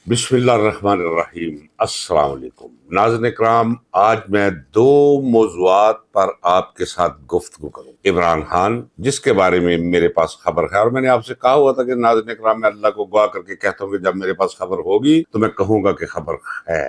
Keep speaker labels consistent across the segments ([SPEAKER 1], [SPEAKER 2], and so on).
[SPEAKER 1] بسم اللہ الرحمن الرحیم۔ السلام علیکم ناظرین اکرام، آج میں دو موضوعات پر آپ کے ساتھ گفتگو کروں۔ عمران خان جس کے بارے میں میرے پاس خبر ہے، اور میں نے آپ سے کہا ہوا تھا کہ ناظرین اکرام میں اللہ کو گواہ کر کے کہتا ہوں کہ جب میرے پاس خبر ہوگی تو میں کہوں گا کہ خبر ہے،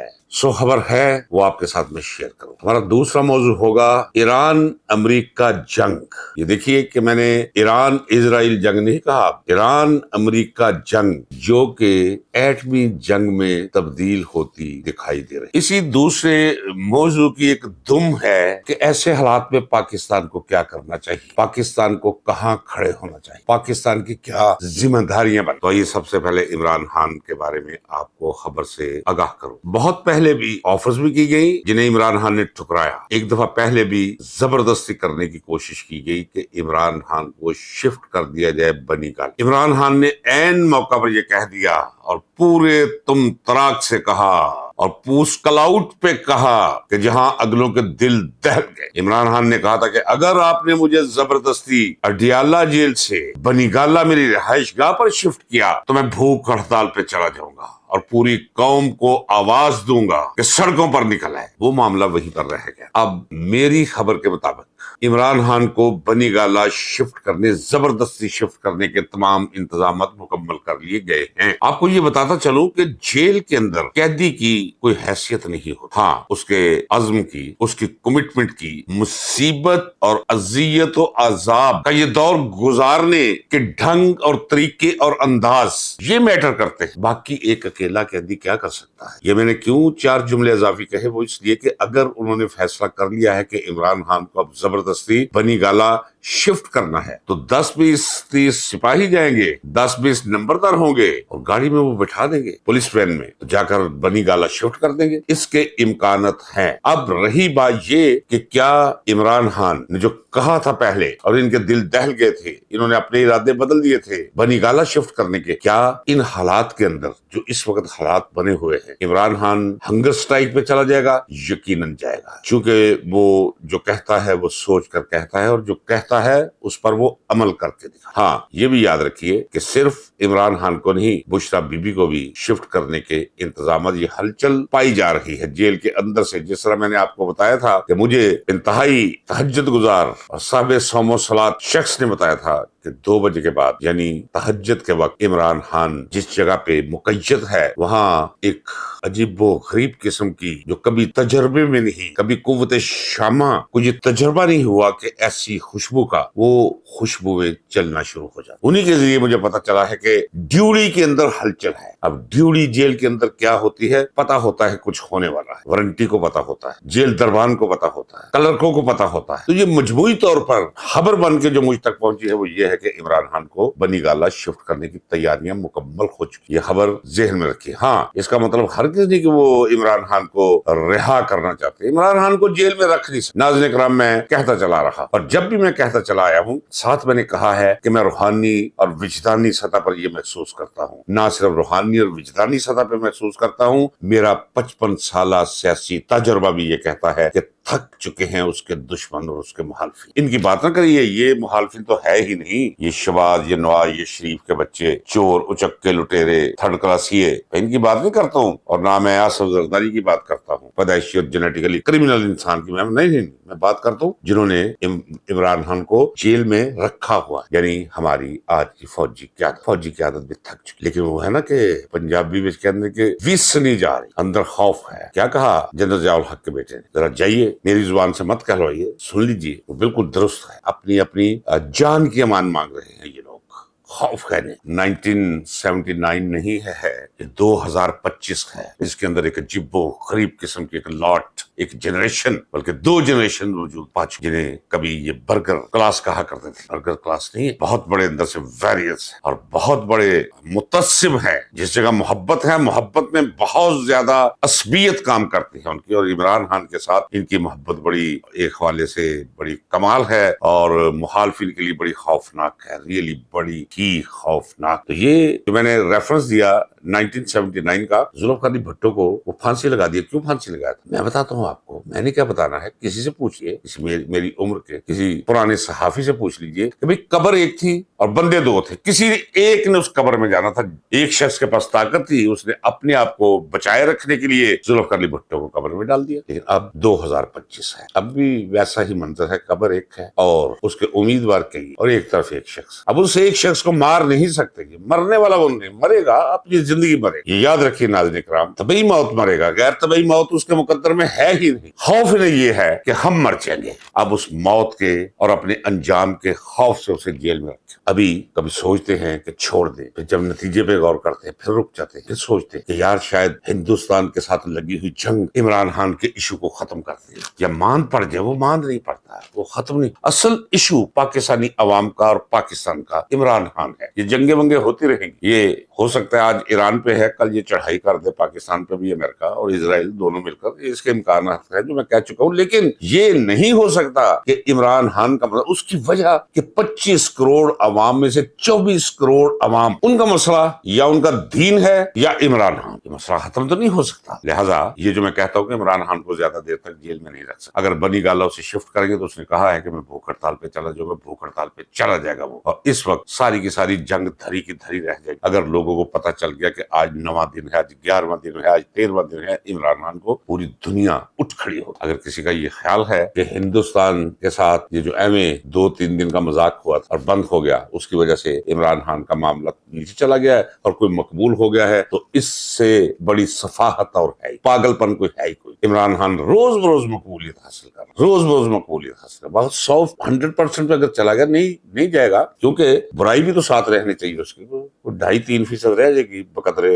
[SPEAKER 1] خبر ہے، وہ آپ کے ساتھ میں شیئر کروں۔ ہمارا دوسرا موضوع ہوگا ایران امریکہ جنگ۔ یہ دیکھیے کہ میں نے ایران اسرائیل جنگ نہیں کہا، ایران امریکہ جنگ جو کہ ایٹمی جنگ میں تبدیل ہوتی دکھائی دے رہی۔ اسی دوسرے موضوع کی ایک دم ہے کہ ایسے حالات میں پاکستان کو کیا کرنا چاہیے، پاکستان کو کہاں کھڑے ہونا چاہیے، پاکستان کی کیا ذمہ داریاں بن۔ تو یہ سب سے پہلے عمران خان کے بارے میں آپ کو خبر سے آگاہ کروں۔ بہت پہلے بھی آفرز بھی کی گئی جنہیں عمران خان نے ٹھکرایا۔ ایک دفعہ پہلے بھی زبردستی کرنے کی کوشش کی گئی کہ عمران خان کو شفٹ کر دیا جائے بنی گال۔ عمران خان نے عین موقع پر یہ کہہ دیا اور پورے تم تراک سے کہا اور پوس کلاؤٹ پہ کہا کہ جہاں اگلوں کے دل دہل گئے۔ عمران خان نے کہا تھا کہ اگر آپ نے مجھے زبردستی اڈیالہ جیل سے بنی گالہ میری رہائش گاہ پر شفٹ کیا تو میں بھوک ہڑتال پہ چلا جاؤں گا اور پوری قوم کو آواز دوں گا کہ سڑکوں پر نکل آئے۔ وہ معاملہ وہیں پر رہ گیا۔ اب میری خبر کے مطابق عمران خان کو بنی گالہ شفٹ کرنے، زبردستی شفٹ کرنے کے تمام انتظامات مکمل کر لیے گئے ہیں۔ آپ کو یہ بتاتا چلوں کہ جیل کے اندر قیدی کی کوئی حیثیت نہیں ہوتی، ہاں اس کے عزم کی، اس کی کمٹمنٹ کی، مصیبت اور اذیت و عذاب کا یہ دور گزارنے کے ڈھنگ اور طریقے اور انداز یہ میٹر کرتے ہیں۔ باقی ایک اکیلا قیدی کیا کر سکتا ہے؟ یہ میں نے کیوں 4 جملے اضافی کہے، وہ اس لیے کہ اگر انہوں نے فیصلہ کر لیا ہے کہ عمران خان کو اب زبردستی بنی گالہ شفٹ کرنا ہے تو 10-20-30 سپاہی جائیں گے، 10-20 نمبردار ہوں گے اور گاڑی میں وہ بٹھا دیں گے، پولیس وین میں جا کر بنی گالہ شفٹ کر دیں گے۔ اس کے امکانات ہیں۔ اب رہی بات یہ کہ کیا عمران خان نے جو کہا تھا پہلے اور ان کے دل دہل گئے تھے، انہوں نے اپنے ارادے بدل دیے تھے بنی گالہ شفٹ کرنے کے، کیا ان حالات کے اندر جو اس وقت حالات بنے ہوئے ہیں عمران خان ہنگر سٹرائک پہ چلا جائے گا؟ یقیناً جائے گا، چونکہ وہ جو کہتا ہے وہ سوچ کر کہتا ہے اور جو کہتا ہے اس پر وہ عمل کر کے دکھا۔ ہاں یہ بھی یاد رکھیے کہ صرف عمران خان کو نہیں، بشرا بی بی کو بھی شفٹ کرنے کے انتظامات، یہ ہلچل پائی جا رہی ہے جیل کے اندر سے۔ جس طرح میں نے آپ کو بتایا تھا کہ مجھے انتہائی تہجد گزار اور صاحب صوم و صلاۃ شخص نے بتایا تھا کہ 2 بجے کے بعد یعنی تہجد کے وقت عمران خان جس جگہ پہ مقید ہے وہاں ایک عجیب و غریب قسم کی، جو کبھی تجربے میں نہیں، کبھی قوت شامہ کو یہ تجربہ نہیں ہوا کہ ایسی خوشبو کا، وہ خوشبوئیں چلنا شروع ہو جاتی۔ انہی کے ذریعے مجھے پتا چلا ہے کہ ڈیوڑی کے اندر ہلچل ہے۔ اب ڈیوڑی جیل کے اندر کیا ہوتی ہے پتا ہوتا ہے، کچھ ہونے والا ہے، وارنٹی کو پتا ہوتا ہے، جیل دربان کو پتا ہوتا ہے، کلرکوں کو پتا ہوتا ہے۔ تو یہ مجموعی طور پر خبر بن کے جو مجھ تک پہنچی ہے وہ یہ ہے کہ عمران خان کو بنی گالہ شفٹ کرنے کی تیاریاں مکمل ہو چکی۔ یہ خبر ذہن میں رکھیے۔ ہاں اس کا مطلب ہرگز نہیں کہ وہ عمران خان کو رہا کرنا چاہتے، عمران خان کو جیل میں رکھ نہیں سکتے۔ ناظرین کرام، میں کہتا چلا رہا اور جب بھی میں کہتا چلا آیا ہوں، ساتھ میں نے کہا ہے کہ میں روحانی اور وجدانی سطح پر یہ محسوس کرتا ہوں، نہ صرف روحانی اور وجدانی سطح پہ محسوس کرتا ہوں، میرا 55 سالہ سیاسی تجربہ بھی یہ کہتا ہے کہ تھک چکے ہیں اس کے دشمن اور اس کے مخالفین۔ ان کی بات نہ کریے، یہ مخالفین تو ہے ہی نہیں، یہ شواذ، یہ نواز، یہ شریف کے بچے، چور، اچکے، لٹیرے، تھرڈ کلاسیے، ان کی بات نہیں کرتا ہوں، اور نہ میں آصف زرداری کی بات کرتا ہوں، پیدائشی اور جینیٹیکلی کرمنل انسان کی نہیں، میں بات کرتا ہوں جنہوں نے عمران خان کو جیل میں رکھا ہوا، یعنی ہماری آج کی فوجی قیادت بھی تھک چکی۔ لیکن وہ ہے نا کہ پنجابی میں کہنے کے ویس نہیں جا رہی، اندر خوف ہے۔ کیا کہا جنرل ضیاء الحق کے بیٹے نے؟ ذرا جائیے، میری زبان سے مت کہلوائیے، سن لیجیے، وہ بالکل درست ہے، اپنی جان کی امان مانگ رہے ہیں یہ لوگ۔ خوف کہنے 1979 نہیں ہے، یہ 2025 ہے۔ اس کے اندر ایک عجیب و غریب قسم کی ایک لاٹ، ایک جنریشن، بلکہ 2 جنریشن موجود پا چکی، جنہیں کبھی یہ برگر کلاس کہا کرتے تھے۔ برگر کلاس نہیں، بہت بڑے اندر سے ویریئرس اور بہت بڑے متعصب ہیں۔ جس جگہ محبت ہے، محبت میں بہت زیادہ عصبیت کام کرتی ہے ان کی، اور عمران خان کے ساتھ ان کی محبت بڑی ایک حوالے سے بڑی کمال ہے اور مخالفین کے لیے بڑی خوفناک ہے، ریئلی بڑی ہی خوفناک۔ تو یہ جو میں نے ریفرنس دیا 1979 کا ذوالفقار علی بھٹو کو وہ پھانسی لگا دیا. کیوں پھانسی لگایا تھا میں بتاتا ہوں آپ کو. میں نے کیا بتانا ہے, کسی سے پوچھئے, میری عمر کے کسی پرانے صحافی سے پوچھ لیجئے کہ بھئی قبر ایک تھی اور بندے دو تھے, کسی ایک نے اس قبر میں جانا تھا. ایک شخص کے پاس طاقت تھی, اس نے اپنے آپ کو بچائے رکھنے کے لیے ذوالفقار علی بھٹو کو قبر میں ڈال دیا. لیکن اب 2025 ہے, اب بھی ویسا ہی منظر ہے, قبر ایک ہے اور اس کے امیدوار کئی, اور ایک طرف ایک شخص. اب اس ایک شخص کو مار نہیں سکتے, مرنے والا وہ نہیں مرے گا, اپنی زندگی مرے. یہ یاد رکھیے ناظرین کرام, طبعی موت مرے گا, غیر طبعی موت اس کے مقدر میں ہے ہی نہیں. خوف انہیں یہ ہے کہ ہم مر جائیں گے. اب اس موت کے اور اپنے انجام کے خوف سے اسے جیل میں رکھے. ابھی کبھی سوچتے ہیں کہ چھوڑ دیں, پھر جب نتیجے پہ غور کرتے ہیں پھر رک جاتے ہیں, پھر سوچتے ہیں کہ یار شاید ہندوستان کے ساتھ لگی ہوئی جنگ عمران خان کے ایشو کو ختم کرتے ہیں, یا مان پڑ جائے. وہ مان نہیں پڑتا, وہ ختم نہیں. اصل ایشو پاکستانی عوام کا اور پاکستان کا عمران خان ہے. یہ جنگیں ونگیں ہوتی رہیں گی. یہ ہو سکتا ہے آج ایران پہ ہے, کل یہ چڑھائی کر دے پاکستان پہ بھی, امریکہ اور اسرائیل دونوں مل کر, اس کے امکانات ہیں جو میں کہہ چکا ہوں. لیکن یہ نہیں ہو سکتا کہ عمران خان کا مسئلہ, اس کی وجہ کہ 25 کروڑ عوام میں سے 24 کروڑ عوام, ان کا مسئلہ یا ان کا دین ہے یا عمران خان. یہ مسئلہ ختم تو نہیں ہو سکتا. لہٰذا یہ جو میں کہتا ہوں کہ عمران خان کو زیادہ دیر تک جیل میں نہیں رکھ سکتا. اگر بنی گالہ اسے شفٹ کریں گے تو اس نے کہا ہے کہ میں بھوک ہڑتال پہ چلا جاؤں گا, بھوک ہڑتال پہ چلا جائے گا وہ. اور اس وقت ساری کی ساری جنگ دھری کی دھری رہ جائے گی. اگر لوگوں کو پتہ چل گیا کہ آج 9واں دن ہے, آج 11واں دن ہے, آج 13واں دن ہے عمران خان کو, پوری دنیا اٹھ کھڑی ہو. اگر کسی کا یہ خیال ہے کہ ہندوستان کے ساتھ یہ جو ایم اے 2-3 دن کا مذاق ہوا اور بند ہو گیا, اس کی وجہ سے عمران خان کا معاملہ نیچے چلا گیا ہے اور کوئی مقبول ہو گیا ہے, تو اس سے بڑی سفاہت اور ہے پاگل پن کوئی ہے ہی کوئی. عمران خان روز بروز مقبولیت حاصل کر رہا, روز بروز مقبولیت حاصل کر, بہت 100% پہ اگر چلا گیا نہیں جائے گا, کیونکہ برائی بھی تو ساتھ رہنی چاہیے اس کی. 2.5-3% رہ جائے گی بقدر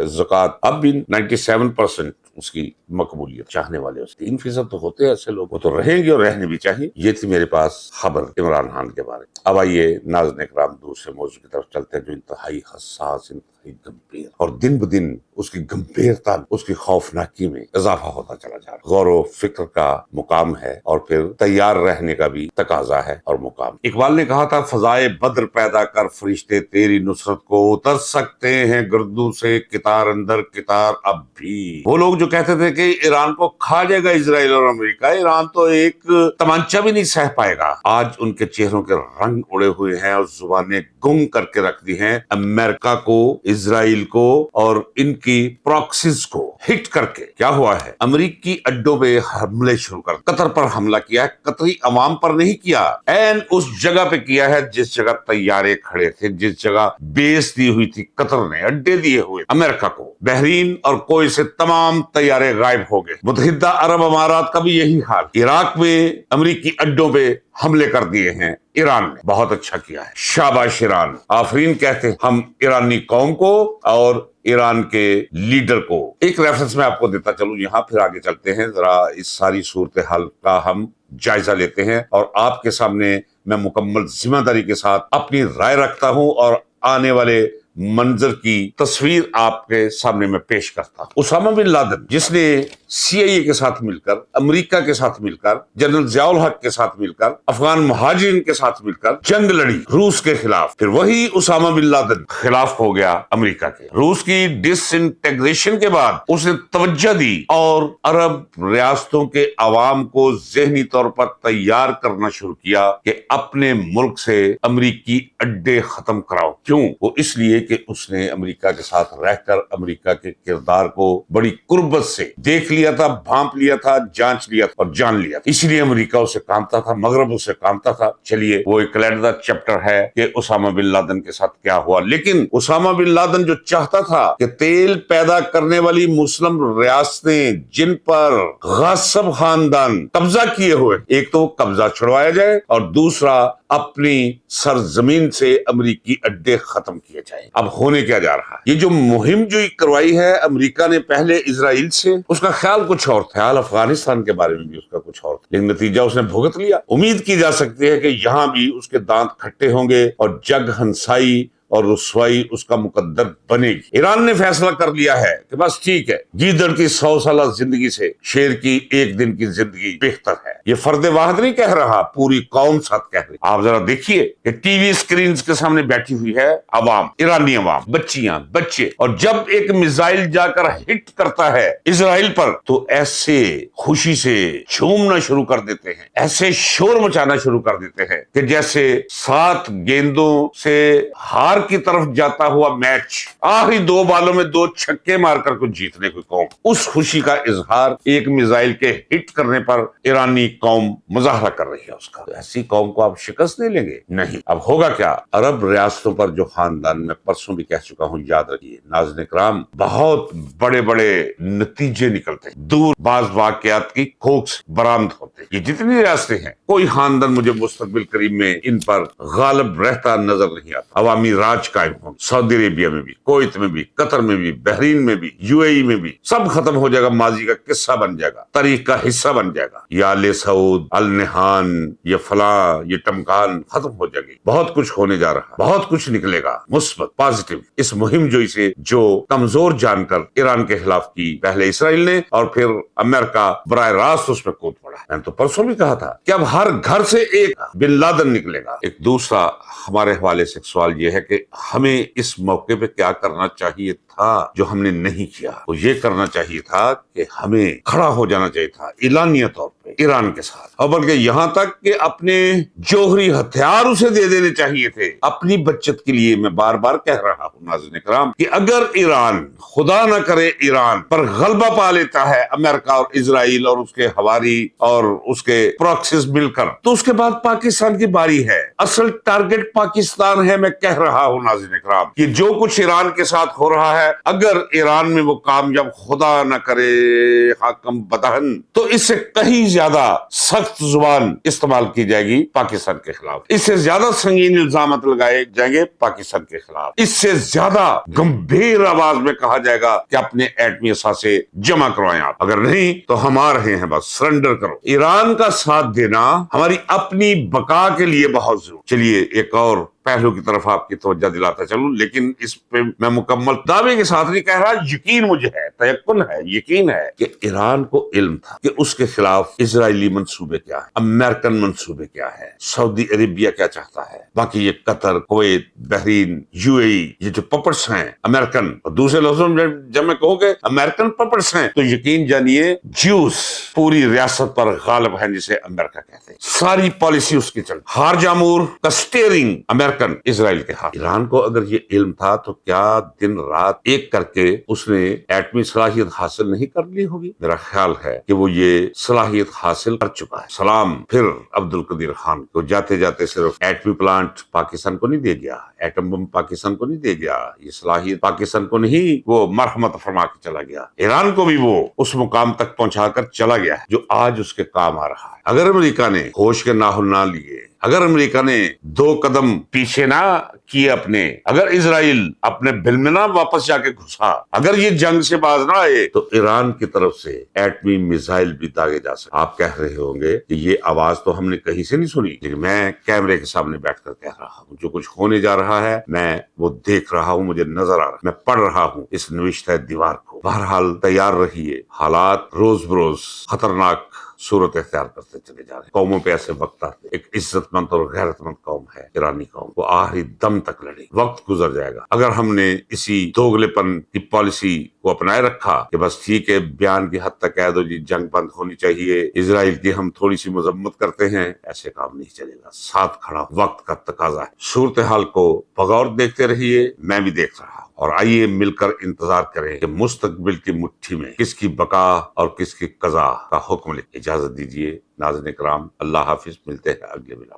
[SPEAKER 1] زکوٰۃ. اب بھی 97% اس کی مقبولیت چاہنے والے, اس 3% تو ہوتے ہیں ایسے لوگ, وہ تو رہیں گے اور رہنے بھی چاہیے. یہ تھی میرے پاس خبر عمران خان کے بارے میں. اب آئیے ناظرین اکرام دوسرے موضوع کی طرف چلتے ہیں جو انتہائی حساس, انتہائی گمبھیر, اور دن بدن اس کی گمبھیرتا, اس کی خوفناکی میں اضافہ ہوتا چلا جا رہا. غور و فکر کا مقام ہے اور پھر تیار رہنے کا بھی تقاضا ہے اور مقام. اقبال نے کہا تھا, فضائے بدر پیدا کر فرشتے تیری نصرت کو, اتر سکتے ہیں گردوں سے کتار اندر کتار اب بھی. وہ لوگ جو کہتے تھے کہ ایران کو کھا جائے گا اسرائیل اور امریکہ, ایران تو ایک تمانچہ بھی نہیں سہ پائے گا, آج ان کے چہروں کے رنگ اڑے ہوئے ہیں اور زبانیں گم کر کے رکھ دی ہیں. امریکہ کو, اسرائیل کو اور ان کی پراکسیز کو ہٹ کر کے کیا ہوا ہے, امریکی اڈوں پہ حملے شروع کر, قطر پر حملہ کیا ہے, قطری عوام پر نہیں کیا, این اس جگہ پہ کیا ہے جس جگہ طیارے کھڑے تھے, جس جگہ بیس دی ہوئی تھی قطر نے, اڈے دیے ہوئے امریکہ کو. بحرین اور کوئی سے تمام طیارے غائب ہو گئے. متحدہ عرب امارات کا بھی یہی حال. عراق میں امریکی اڈوں پہ حملے کر دیے ہیں ایران نے, بہت اچھا کیا ہے, شاباش ایران, آفرین کہتے ہیں ہم ایرانی قوم کو اور ایران کے لیڈر کو. ایک ریفرنس میں آپ کو دیتا چلوں یہاں, پھر آگے چلتے ہیں, ذرا اس ساری صورتحال کا ہم جائزہ لیتے ہیں اور آپ کے سامنے میں مکمل ذمہ داری کے ساتھ اپنی رائے رکھتا ہوں اور آنے والے منظر کی تصویر آپ کے سامنے میں پیش کرتا ہوں. اسامہ بن لادن, جس نے سی آئی اے کے ساتھ مل کر, امریکہ کے ساتھ مل کر, جنرل ضیاء الحق کے ساتھ مل کر, افغان مہاجرین کے ساتھ مل کر جنگ لڑی روس کے خلاف, پھر وہی اسامہ بن لادن خلاف ہو گیا امریکہ کے. روس کی ڈس انٹیگریشن کے بعد اس نے توجہ دی اور عرب ریاستوں کے عوام کو ذہنی طور پر تیار کرنا شروع کیا کہ اپنے ملک سے امریکی اڈے ختم کراؤ. کیوں؟ وہ اس لیے کہ اس نے امریکہ کے ساتھ رہ کر امریکہ کے کردار کو بڑی قربت سے دیکھ لیا تھا, بھانپ لیا تھا, جانچ لیا تھا اور جان لیا تھا. اسی لیے امریکہ اسے کامتا تھا, مغرب اسے کامتا تھا. چلیے وہ ایک علیحدہ چیپٹر ہے کہ اسامہ بن لادن کے ساتھ کیا ہوا. لیکن اسامہ بن لادن جو چاہتا تھا کہ تیل پیدا کرنے والی مسلم ریاستیں جن پر غاصب خاندان قبضہ کیے ہوئے, ایک تو قبضہ چھڑوایا جائے اور دوسرا اپنی سرزمین سے امریکی اڈے ختم کیے جائیں. اب ہونے کیا جا رہا ہے, یہ جو مہم جو کروائی ہے امریکہ نے پہلے اسرائیل سے, اس کا خیال کچھ اور تھا, خیال افغانستان کے بارے میں بھی اس کا کچھ اور تھا, لیکن نتیجہ اس نے بھگت لیا. امید کی جا سکتی ہے کہ یہاں بھی اس کے دانت کھٹے ہوں گے اور جگ ہنسائی اور رسوائی اس کا مقدر بنے گی۔ ایران نے فیصلہ کر لیا ہے کہ بس ٹھیک ہے، گیدڑ کی 100 سالہ زندگی سے شیر کی ایک دن کی زندگی بہتر ہے۔ یہ فرد واحد نہیں کہہ رہا، پوری قوم ساتھ کہہ رہی۔ آپ ذرا دیکھیے کہ ٹی وی اسکرینز کے سامنے بیٹھی ہوئی ہے عوام، ایرانی عوام، بچیاں، بچے، اور جب ایک میزائل جا کر ہٹ کرتا ہے اسرائیل پر تو ایسے خوشی سے جھومنا شروع کر دیتے ہیں، ایسے شور مچانا شروع کر دیتے ہیں کہ جیسے 7 گیندوں سے ہار کی طرف جاتا ہوا میچ آخری 2 بالوں میں 2 چھکے مار کر کو جیتنے کی قوم، اس خوشی کا اظہار ایک میزائل کے ہٹ کرنے پر ایرانی قوم مظاہرہ کر رہی ہے اس کا۔ ایسی قوم کو آپ شکست نہیں لیں گے، نہیں۔ اب ہوگا کیا؟ عرب ریاستوں پر جو خاندان میں پرسوں بھی کہہ چکا ہوں، یاد رکھیے ناظرین اکرام، بہت بڑے بڑے نتیجے نکلتے ہیں، دور بعض واقعات کی کوکس برآمد ہوتے ہیں۔ یہ جتنی ریاستیں ہیں، کوئی خاندان مجھے مستقبل قریب میں ان پر غالب رہتا نظر نہیں آتا۔ عوامی راج قائم ہوں، سعودی عربیہ میں بھی، کویت میں بھی، قطر میں بھی، بحرین میں بھی، یو اے ای میں بھی، سب ختم ہو جائے گا، ماضی کا قصہ بن جائے گا، تاریخ کا حصہ بن جائے گا۔ یہ آل سعود، النہان، یہ فلاں، یہ ٹمکان ختم ہو جائے گی۔ بہت کچھ ہونے جا رہا، بہت کچھ نکلے گا مثبت، پازیٹو۔ اس مہم جوئی سے جو کمزور جان کر ایران کے خلاف کی، پہلے اسرائیل نے اور پھر امریکہ براہ راست اس میں کود پڑا۔ میں نے تو پرسوں بھی کہا تھا کہ اب ہر گھر سے ایک بن لادن نکلے گا۔ ایک دوسرا ہمارے حوالے سے سوال یہ ہے کہ ہمیں اس موقع پہ کیا کرنا چاہیے تھا جو ہم نے نہیں کیا؟ وہ یہ کرنا چاہیے تھا کہ ہمیں کھڑا ہو جانا چاہیے تھا اعلانیہ طور پہ ایران کے ساتھ، اور بلکہ یہاں تک کہ اپنے جوہری ہتھیار اسے دے دینے چاہیے تھے اپنی بچت کے لیے۔ میں بار بار کہہ رہا ہوں ناظرین اکرام کہ اگر ایران، خدا نہ کرے، ایران پر غلبہ پا لیتا ہے امریکہ اور اسرائیل اور اس کے ہواری اور اس کے پراکسیز مل کر، تو اس کے بعد پاکستان کی باری ہے۔ اصل ٹارگٹ پاکستان ہے۔ میں کہہ رہا ہوں ناظرین اکرام کہ جو کچھ ایران کے ساتھ ہو رہا ہے، اگر ایران میں وہ کامیاب، خدا نہ کرے حاکم بدہن، تو اس سے کہیں زیادہ سخت زبان استعمال کی جائے گی پاکستان کے خلاف، اس سے زیادہ سنگین الزامات لگائے جائیں گے پاکستان کے خلاف، اس سے زیادہ گمبھیر آواز میں کہا جائے گا کہ اپنے ایٹمی اثاثے جمع کروائیں آپ، اگر نہیں تو ہم آ رہے ہیں، بس سرنڈر کرو۔ ایران کا ساتھ دینا ہماری اپنی بقا کے لیے بہت ضروری۔ چلیے ایک اور پہلو کی طرف آپ کی توجہ دلاتا چلوں، لیکن اس پہ میں مکمل دعوے کے ساتھ نہیں کہہ رہا، یقین مجھے ہے، تیقن ہے، یقین ہے کہ ایران کو علم تھا کہ اس کے خلاف اسرائیلی منصوبے کیا ہیں، امریکن منصوبے کیا ہے، سعودی عربیہ کیا چاہتا ہے، باقی یہ قطر، کویت، بحرین، یو اے ای، یہ جو پپٹس ہیں امریکن، اور دوسرے لفظوں میں جب میں کہوں کہ امریکن پپٹس ہیں تو یقین جانیے جیوس پوری ریاست پر غالب ہیں، جسے امریکہ کہتے ہیں۔ ساری پالیسی اس کی چل، ہار جامور کا سٹیئرنگ امریکن اسرائیل کے ہاتھ۔ ایران کو اگر یہ علم تھا تو کیا دن رات ایک کر کے اس نے ایٹمی صلاحیت حاصل نہیں کر لی ہوگی؟ میرا خیال ہے کہ وہ یہ صلاحیت حاصل کر چکا ہے۔ سلام پھر عبد القدیر خان کو، جاتے جاتے صرف ایٹمی پلانٹ پاکستان کو نہیں دے گیا، ایٹم بم پاکستان کو نہیں دے گیا، یہ صلاحیت پاکستان کو نہیں، وہ مرحمت فرما کے چلا گیا، ایران کو بھی وہ اس مقام تک پہنچا کر چلا گیا ہے جو آج اس کے کام آ رہا ہے۔ اگر امریکہ نے ہوش کے ناخن نہ لیے، اگر امریکہ نے 2 قدم پیچھے نہ کیے اپنے، اگر اسرائیل اپنے بل میں نہ واپس جا کے گھسا، اگر یہ جنگ سے باز نہ آئے، تو ایران کی طرف سے ایٹمی میزائل بھی داغے جا سکتے۔ آپ کہہ رہے ہوں گے کہ یہ آواز تو ہم نے کہیں سے نہیں سنی، لیکن میں کیمرے کے سامنے بیٹھ کر کہہ رہا ہوں، جو کچھ ہونے جا رہا ہے میں وہ دیکھ رہا ہوں، مجھے نظر آ رہا ہے، میں پڑھ رہا ہوں اس نوشتہ دیوار کو۔ بہرحال تیار رہیے، حالات روز بروز خطرناک صورت اختیار کرتے چلے جا رہے ہیں۔ قوموں پہ ایسے وقت آتے، ایک عزت مند اور غیرت مند قوم ہے ایرانی قوم، وہ آخری دم تک لڑے، وقت گزر جائے گا۔ اگر ہم نے اسی دوگلے پن کی پالیسی کو اپنائے رکھا کہ بس ٹھیک ہے، بیان کی حد تک کہہ دو جی جنگ بند ہونی چاہیے، اسرائیل کی ہم تھوڑی سی مذمت کرتے ہیں، ایسے کام نہیں چلے گا۔ ساتھ کھڑا وقت کا تقاضا ہے۔ صورتحال کو بغور دیکھتے رہیے، میں بھی دیکھ رہا ہوں، اور آئیے مل کر انتظار کریں کہ مستقبل کی مٹھی میں کس کی بقا اور کس کی قضا کا حکم لے۔ اجازت دیجیے ناظرین کرام، اللہ حافظ، ملتے ہیں اگلے ویڈیو۔